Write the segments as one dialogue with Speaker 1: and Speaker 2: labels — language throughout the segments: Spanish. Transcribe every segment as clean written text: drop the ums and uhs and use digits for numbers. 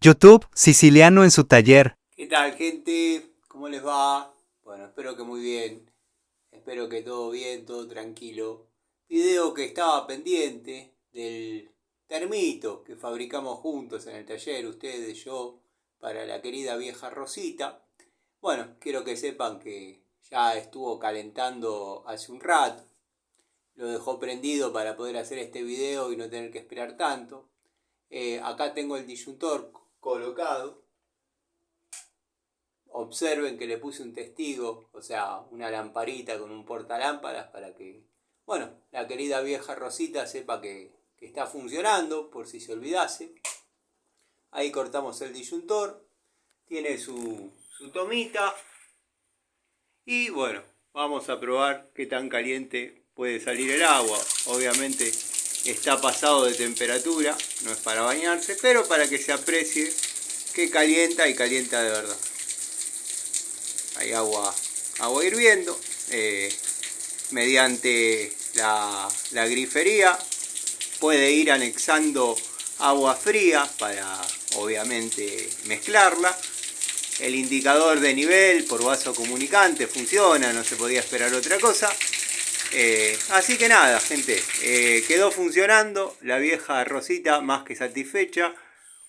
Speaker 1: YouTube, Siciliano en su taller.
Speaker 2: ¿Qué tal, gente? ¿Cómo les va? Bueno, espero que muy bien. Espero que todo bien, todo tranquilo. Video que estaba pendiente del termito que fabricamos juntos en el taller, ustedes, yo, para la querida vieja Rosita. Bueno, quiero que sepan que ya estuvo calentando hace un rato. Lo dejó prendido para poder hacer este video y no tener que esperar tanto. Acá tengo el disyuntor colocado. Observen que le puse un testigo, o sea, una lamparita con un portalámparas para que, bueno, la querida vieja Rosita sepa que está funcionando, por si se olvidase. Ahí cortamos el disyuntor, tiene su tomita y bueno, vamos a probar qué tan caliente puede salir el agua. Obviamente está pasado de temperatura, no es para bañarse, pero para que se aprecie que calienta y calienta de verdad. Hay agua hirviendo, mediante la grifería puede ir anexando agua fría para obviamente mezclarla. El indicador de nivel por vaso comunicante funciona, no se podía esperar otra cosa. Así que nada, gente, quedó funcionando, la vieja Rosita más que satisfecha.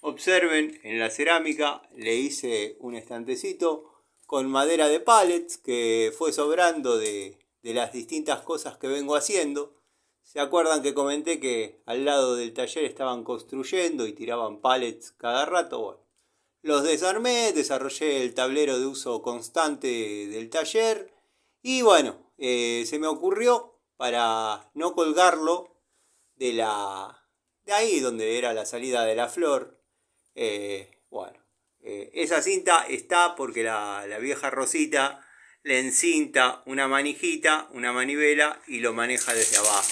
Speaker 2: Observen, en la cerámica le hice un estantecito con madera de pallets que fue sobrando de las distintas cosas que vengo haciendo. ¿Se acuerdan que comenté que al lado del taller estaban construyendo y tiraban pallets cada rato? Bueno, los desarmé, desarrollé el tablero de uso constante del taller y bueno, se me ocurrió para no colgarlo de ahí donde era la salida de la flor. Bueno, esa cinta está porque la vieja Rosita le encinta una manijita, una manivela y lo maneja desde abajo.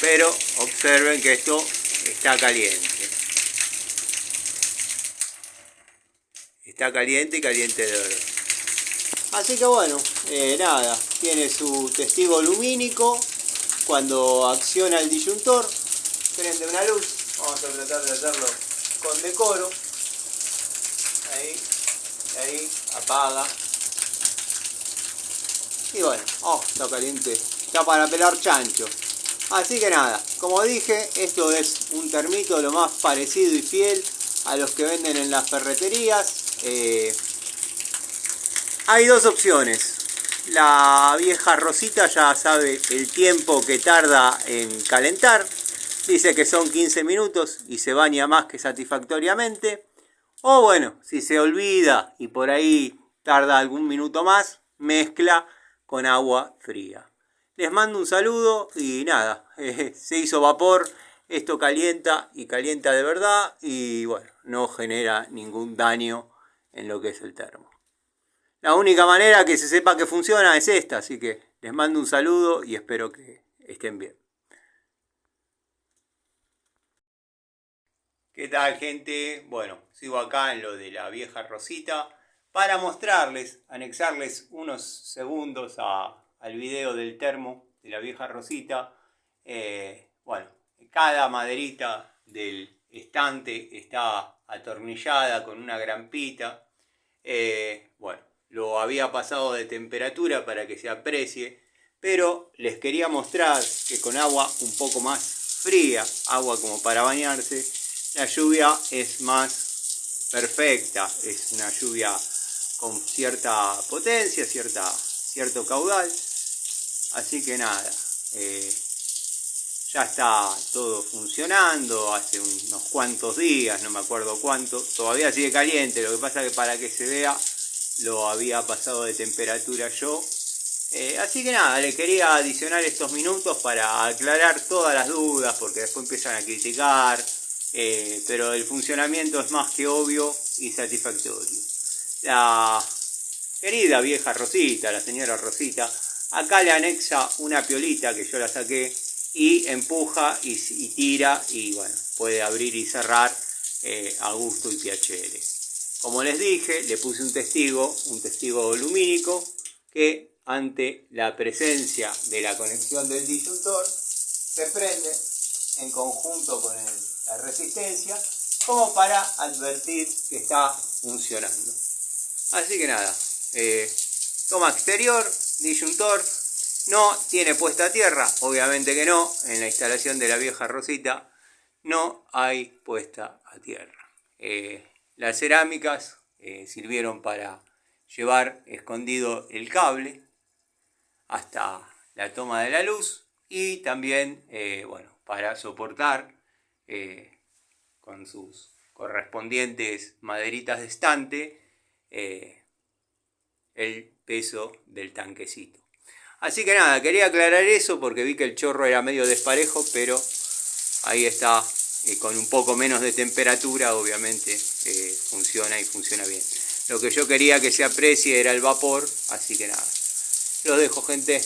Speaker 2: Pero observen que esto está caliente. Está caliente y caliente de verdad. Así que bueno, nada, tiene su testigo lumínico. Cuando acciona el disyuntor, prende una luz. Vamos a tratar de hacerlo con decoro. Ahí, apaga. Y bueno, está caliente. Está para pelar chancho. Así que nada, como dije, esto es un termito lo más parecido y fiel a los que venden en las ferreterías. Hay dos opciones. La vieja Rosita ya sabe el tiempo que tarda en calentar. Dice que son 15 minutos y se baña más que satisfactoriamente. O bueno, si se olvida y por ahí tarda algún minuto más, mezcla con agua fría. Les mando un saludo y nada, se hizo vapor, esto calienta y calienta de verdad y bueno, no genera ningún daño en lo que es el termo. La única manera que se sepa que funciona es esta, así que les mando un saludo y espero que estén bien. ¿Qué tal, gente? Bueno, sigo acá en lo de la vieja Rosita para mostrarles, anexarles unos segundos al video del termo de la vieja Rosita. Bueno, cada maderita del estante está atornillada con una grampita. Bueno, lo había pasado de temperatura para que se aprecie, pero les quería mostrar que con agua un poco más fría, agua como para bañarse, la lluvia es más perfecta, es una lluvia con cierta potencia, cierto caudal. Así que nada, ya está todo funcionando, hace unos cuantos días, no me acuerdo cuánto, todavía sigue caliente, lo que pasa es que para que se vea lo había pasado de temperatura yo. Así que nada, le quería adicionar estos minutos para aclarar todas las dudas, porque después empiezan a criticar, pero el funcionamiento es más que obvio y satisfactorio. La querida vieja Rosita, la señora Rosita, acá le anexa una piolita que yo la saqué y empuja y tira y bueno, puede abrir y cerrar a gusto y piacere. Como les dije, le puse un testigo lumínico que ante la presencia de la conexión del disyuntor se prende en conjunto con la resistencia como para advertir que está funcionando. Así que nada, toma exterior, disyuntor, no tiene puesta a tierra, obviamente que no, en la instalación de la vieja Rosita no hay puesta a tierra. Las cerámicas sirvieron para llevar escondido el cable hasta la toma de la luz y también para soportar con sus correspondientes maderitas de estante el peso del tanquecito. Así que nada, quería aclarar eso porque vi que el chorro era medio desparejo, pero ahí está, con un poco menos de temperatura obviamente funciona y funciona bien. Lo que yo quería que se aprecie era el vapor, así que nada, los dejo, gente.